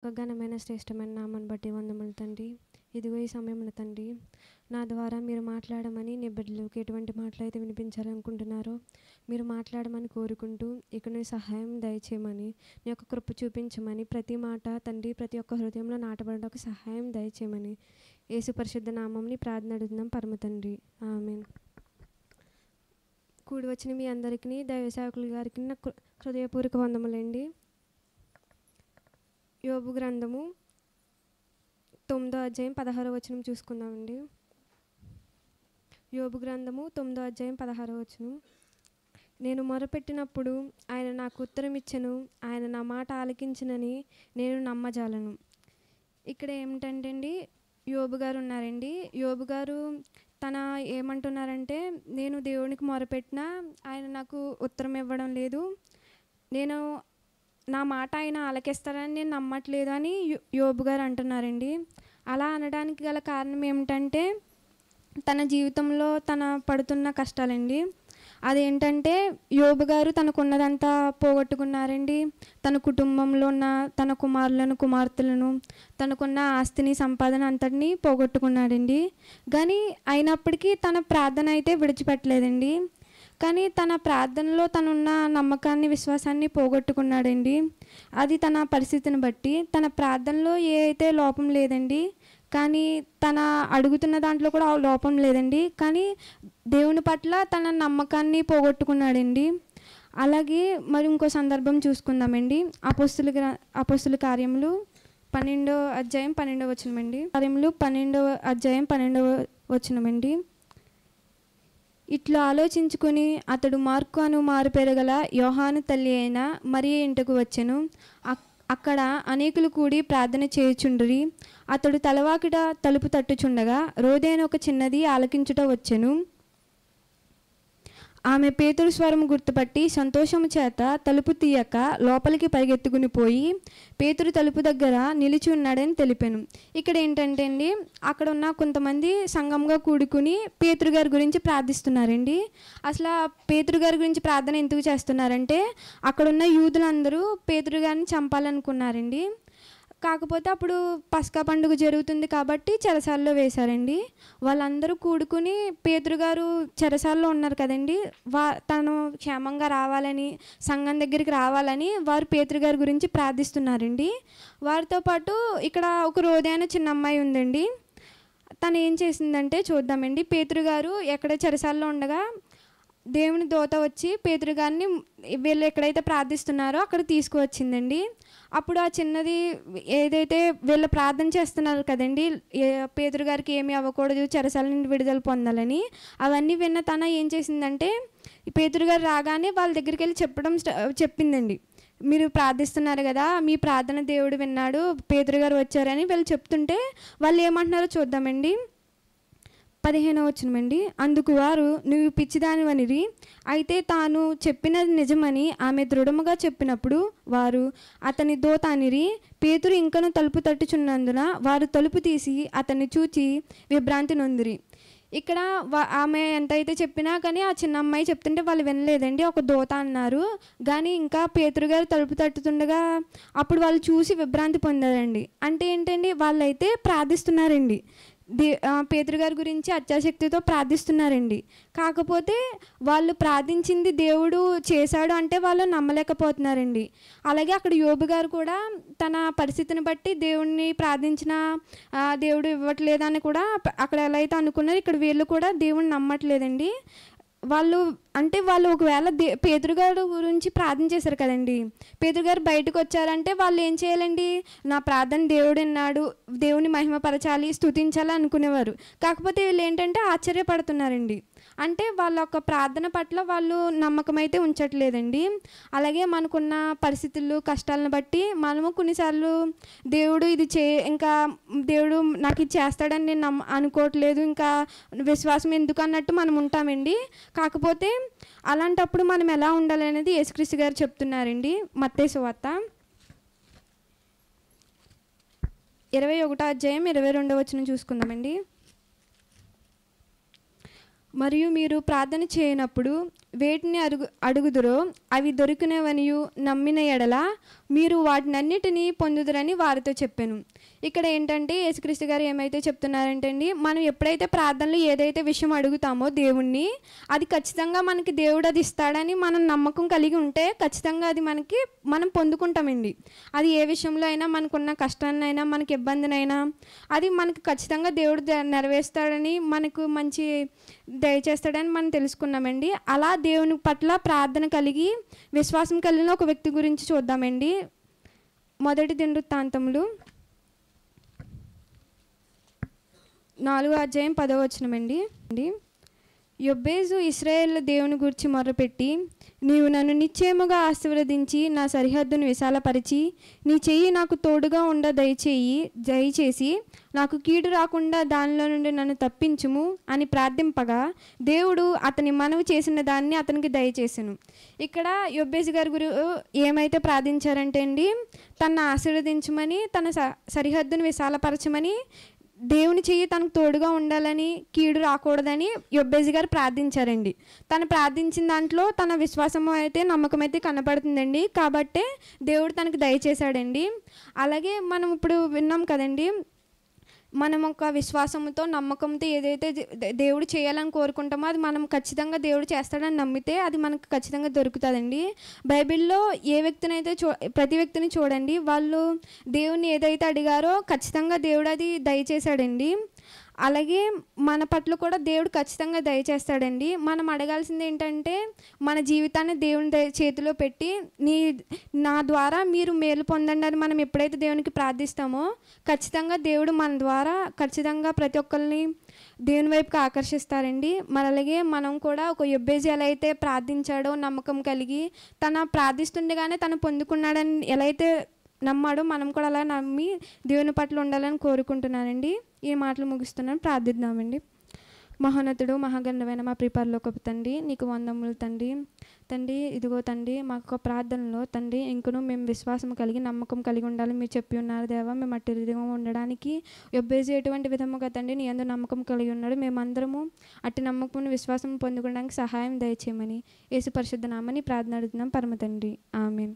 ఒక ఘనమైన శ్రేష్టమైన నామాన్ని బట్టి వందములు తండ్రి. ఇదిగో ఈ సమయంలో తండ్రి నా ద్వారా మీరు మాట్లాడమని నీ బిడ్డలకు ఎటువంటి మాటలైతే వినిపించాలనుకుంటున్నారో మీరు మాట్లాడమని కోరుకుంటూ ఇక నీ సహాయం దయచేయమని నీ యొక్క కృప చూపించమని ప్రతి మాట తండ్రి ప్రతి ఒక్క హృదయంలో నాటబడడానికి సహాయం దయచేయమని యేసు పరిశుద్ధ నామంని ప్రార్థన అడుగుతున్నాం పరమ తండ్రి, ఆమేన్. కూడి వచ్చిన మీ అందరికీ దైవ సేవకుల గారికి నా హృదయపూర్వక వందములండి. యోబు గ్రంథము 9వ అధ్యాయం 16వ వచనం చూసుకుందామండి. యోబు గ్రంథము 9వ అధ్యాయం 16వ వచనం. నేను మొరపెట్టినప్పుడు ఆయన నాకు ఉత్తరం ఇచ్చెను, ఆయన నా మాట ఆలకించినని నేను నమ్మజాలను. ఇక్కడ ఏమిటంటే అండి, యోబు గారు ఉన్నారండి. యోబు గారు తన ఏమంటున్నారంటే, నేను దేవునికి మొరపెట్టినా ఆయన నాకు ఉత్తరం ఇవ్వడం లేదు, నేను నా మాట ఆయన ఆలకిస్తారని నేను నమ్మట్లేదు అని యోబు గారు అంటున్నారండి. అలా అనడానికి గల కారణం ఏమిటంటే తన జీవితంలో తన పడుతున్న కష్టాలండి. అదేంటంటే యోబు గారు తనకున్నదంతా పోగొట్టుకున్నారండి. తన కుటుంబంలో ఉన్న తన కుమారులను కుమార్తెలను తనకున్న ఆస్తిని సంపాదన అంతటినీ పోగొట్టుకున్నాడండి. కానీ అయినప్పటికీ తన ప్రార్థన అయితే విడిచిపెట్టలేదండి. కానీ తన ప్రార్థనలో తనున్న నమ్మకాన్ని విశ్వాసాన్ని పోగొట్టుకున్నాడండి. అది తన పరిస్థితిని బట్టి తన ప్రార్థనలో ఏ అయితే లోపం లేదండి, కానీ తన అడుగుతున్న దాంట్లో కూడా లోపం లేదండి, కానీ దేవుని పట్ల తన నమ్మకాన్ని పోగొట్టుకున్నాడండి. అలాగే మరి ఇంకో సందర్భం చూసుకుందామండి. అపోస్తుల కార్యములు 12వ అధ్యాయం 12వ వచనమండి. కార్యములు 12వ అధ్యాయం 12వ వచనమండి. ఇట్లా ఆలోచించుకుని అతడు మార్కు అను మారు పెరగల యోహాను తల్లి అయిన మరియ ఇంటకు వచ్చెను. అక్కడ అనేకులు కూడి ప్రార్థన చేయుచుండిరి. అతడు తలవాకిట తలుపు తట్టుచుండగా రోదైన ఒక చిన్నది ఆలకించుట వచ్చెను. ఆమె పేతురు స్వరం గుర్తుపట్టి సంతోషము చేత తలుపు తీయక లోపలికి పరిగెత్తుకుని పోయి పేతురు తలుపు దగ్గర నిలిచి ఉన్నాడని తెలిపాను. ఇక్కడ ఏంటంటే అండి, అక్కడ ఉన్న కొంతమంది సంఘంగా కూడుకుని పేతురు గారి గురించి ప్రార్థిస్తున్నారండి. అసలు పేతురు గారి గురించి ప్రార్థన ఎందుకు చేస్తున్నారంటే అక్కడున్న యూదులందరూ పేతురు గారిని చంపాలనుకున్నారండి. కాకపోతే అప్పుడు పస్కా పండుగ జరుగుతుంది కాబట్టి చెరసాల్లో వేశారండి. వాళ్ళందరూ కూడుకుని పేతురు గారు చెరసాల్లో ఉన్నారు కదండి, తను క్షేమంగా రావాలని సంఘం దగ్గరికి రావాలని వారు పేతురు గారి గురించి ప్రార్థిస్తున్నారండి. వారితో పాటు ఇక్కడ ఒక రోదైన చిన్న అమ్మాయి ఉందండి. తను ఏం చేసిందంటే చూద్దామండి. పేతురు గారు ఎక్కడ చెరసాల్లో ఉండగా దేవుని దూత వచ్చి పేతురు గారిని వీళ్ళు ఎక్కడైతే ప్రార్థిస్తున్నారో అక్కడ తీసుకువచ్చిందండి. అప్పుడు ఆ చిన్నది ఏదైతే వీళ్ళు ప్రార్థన చేస్తున్నారు కదండి, పేతురు గారికి ఏమీ అవ్వకూడదు, చెరసాల నుండి విడుదల పొందాలని, అవన్నీ విన్న తన ఏం చేసిందంటే పేతురు గారు రాగానే వాళ్ళ దగ్గరికి వెళ్ళి చెప్పిందండి. మీరు ప్రార్థిస్తున్నారు కదా, మీ ప్రార్థన దేవుడు విన్నాడు, పేతురు గారు వచ్చారని వీళ్ళు చెప్తుంటే వాళ్ళు ఏమంటున్నారో చూద్దామండి. 15వ వచనమండి. అందుకు వారు, నువ్వు పిచ్చిదానివనిరి, అయితే తాను చెప్పినది నిజమని ఆమె దృఢముగా చెప్పినప్పుడు వారు అతని దూత అనిరి. పేతురు ఇంకను తలుపు తట్టుచున్నందున వారు తలుపు తీసి అతన్ని చూచి విభ్రాంతి నొందిరి. ఇక్కడ ఆమె ఎంతైతే చెప్పినా కానీ ఆ చిన్న అమ్మాయి చెప్తుంటే వాళ్ళు వినలేదండి. ఒక దూత అన్నారు, కానీ ఇంకా పేతురు గారు తలుపు తట్టుతుండగా అప్పుడు వాళ్ళు చూసి విభ్రాంతి పొందారండి. అంటే ఏంటండి, వాళ్ళైతే ప్రార్థిస్తున్నారండి, పేతురు గారి గురించి అత్యాశక్తితో ప్రార్థిస్తున్నారండి. కాకపోతే వాళ్ళు ప్రార్థించింది దేవుడు చేశాడు అంటే వాళ్ళు నమ్మలేకపోతున్నారండి. అలాగే అక్కడ యోబు గారు కూడా తన పరిస్థితిని బట్టి దేవుడిని ప్రార్థించిన దేవుడు ఇవ్వట్లేదని కూడా అక్కడ ఎలా అయితే అనుకున్నారు, ఇక్కడ వీళ్ళు కూడా దేవుడిని నమ్మట్లేదండి. వాళ్ళు ఒకవేళ పేతురు గారు గురించి ప్రార్థన చేశారు కదండి, పేతురు గారు బయటకు వచ్చారంటే వాళ్ళు ఏం చేయాలండి, నా ప్రార్థన దేవుడు విన్నాడు, దేవుని మహిమపరచాలి, స్తుతించాలి అనుకునేవారు. కాకపోతే వీళ్ళు ఏంటంటే ఆశ్చర్యపడుతున్నారండి. అంటే వాళ్ళ యొక్క ప్రార్థన పట్ల వాళ్ళు నమ్మకం అయితే ఉంచట్లేదండి. అలాగే మనకున్న పరిస్థితులు కష్టాలను బట్టి మనము కొన్నిసార్లు దేవుడు ఇంకా దేవుడు నాకు ఇది చేస్తాడని నేను అనుకోవట్లేదు, ఇంకా విశ్వాసం ఎందుకు అన్నట్టు మనం ఉంటామండి. కాకపోతే అలాంటప్పుడు మనం ఎలా ఉండాలి అనేది యేసుక్రీస్తు గారు చెప్తున్నారండి. మత్తయి సువార్త 21వ అధ్యాయం 22వ వచనం చూసుకుందామండి. మరియు మీరు ప్రార్థన చేయనప్పుడు వేటిని అడుగుదురో అవి దొరికినవనియు నమ్మిన ఎడల మీరు వాటినన్నిటినీ పొందుదురని వారితో చెప్పాను. ఇక్కడ ఏంటంటే యేసుక్రీస్తు గారు ఏమైతే చెప్తున్నారంటే అండి, మనం ఎప్పుడైతే ప్రార్థనలో ఏదైతే విషయం అడుగుతామో దేవుణ్ణి, అది ఖచ్చితంగా మనకి దేవుడు అది ఇస్తాడని మనం నమ్మకం కలిగి ఉంటే ఖచ్చితంగా అది మనం పొందుకుంటామండి. అది ఏ విషయంలో అయినా, మనకున్న కష్టాన్నైనా, మనకి ఇబ్బందినైనా అది మనకు ఖచ్చితంగా దేవుడు నెరవేరుస్తాడని, మనకు మంచి దయచేస్తాడని మనం తెలుసుకున్నామండి. అలా దేవుని పట్ల ప్రార్థన కలిగి విశ్వాసం కలిగిన ఒక వ్యక్తి గురించి చూద్దామండి. మొదటి దినవృత్తాంతములు 4:10 యొబ్బేజు ఇశ్రాయేలు దేవుని గురించి మొర్రపెట్టి, నీవు నన్ను నిశ్చయముగా ఆశీర్వదించి నా సరిహద్దును విశాలపరిచి నీ చెయ్యి నాకు తోడుగా దయచేసి నాకు కీడు రాకుండా దానిలో నుండి నన్ను తప్పించుము అని ప్రార్థింపగా దేవుడు అతని మనవి చేసిన దాన్ని అతనికి దయచేసెను. ఇక్కడ యొబ్బేజు గారి ఏమైతే ప్రార్థించారంటే అండి, తనను ఆశీర్వదించమని, తన సరిహద్దును విశాలపరచమని, దేవుని చెయ్యి తనకు తోడుగా ఉండాలని, కీడు రాకూడదని యొబ్బేజు గారు ప్రార్థించారండి. తను ప్రార్థించిన దాంట్లో తన విశ్వాసం అయితే, నమ్మకం అయితే కనపడుతుందండి. కాబట్టే దేవుడు తనకు దయచేశాడండి. అలాగే మనం ఇప్పుడు విన్నాం కదండి, మనం ఒక విశ్వాసంతో, నమ్మకంతో ఏదైతే దేవుడు చేయాలని కోరుకుంటామో అది మనం ఖచ్చితంగా దేవుడు చేస్తాడని నమ్మితే అది మనకు ఖచ్చితంగా దొరుకుతుందండి. బైబిల్లో ఏ వ్యక్తినైతే ప్రతి వ్యక్తిని చూడండి, వాళ్ళు దేవుని ఏదైతే అడిగారో ఖచ్చితంగా దేవుడు అది దయచేశాడండి. అలాగే మన పట్ల కూడా దేవుడు ఖచ్చితంగా దయచేస్తాడండి. మనం అడగాల్సింది ఏంటంటే, మన జీవితాన్ని దేవుని చేతిలో పెట్టి నా ద్వారా మీరు మేలు పొందండి అని మనం ఎప్పుడైతే దేవునికి ప్రార్థిస్తామో ఖచ్చితంగా దేవుడు మన ద్వారా ఖచ్చితంగా ప్రతి ఒక్కరిని దేవుని వైపుకి ఆకర్షిస్తారండి. మరి అలాగే మనం కూడా ఒక యొబ్బేజు ఎలా అయితే ప్రార్థించాడో నమ్మకం కలిగి, తన ప్రార్థిస్తుండగానే తను పొందుకున్నాడని ఎలా అయితే నమ్మాడో మనం కూడా అలా నమ్మి దేవుని పట్ల ఉండాలని కోరుకుంటున్నానండి. ఈ మాటలు ముగిస్తున్నాను. ప్రార్థిద్దామండి. మహోన్నతుడు, మహాగణమైన మా ప్రిపరలోకపు తండ్రి, నీకు వందములు తండ్రి. ఇదిగో తండ్రి, మాకు ప్రార్థనలో తండ్రి ఇంకనూ మేము విశ్వాసం కలిగి, నమ్మకం కలిగి ఉండాలి మీరు చెప్పి ఉన్నారు దేవా. మేము అట్టి రీతిగా ఉండడానికి యొబ్బేజు ఎటువంటి విధముగా తండ్రి నీ యందు నమ్మకం కలిగి ఉన్నాడు. మేమందరము అట్టి నమ్మకం, విశ్వాసం పొందుకోవడానికి సహాయం దయచేయమని యేసు పరిశుద్ధ నామమున ప్రార్థన అడుగుతున్నాం పరమ తండ్రి. ఆమేన్.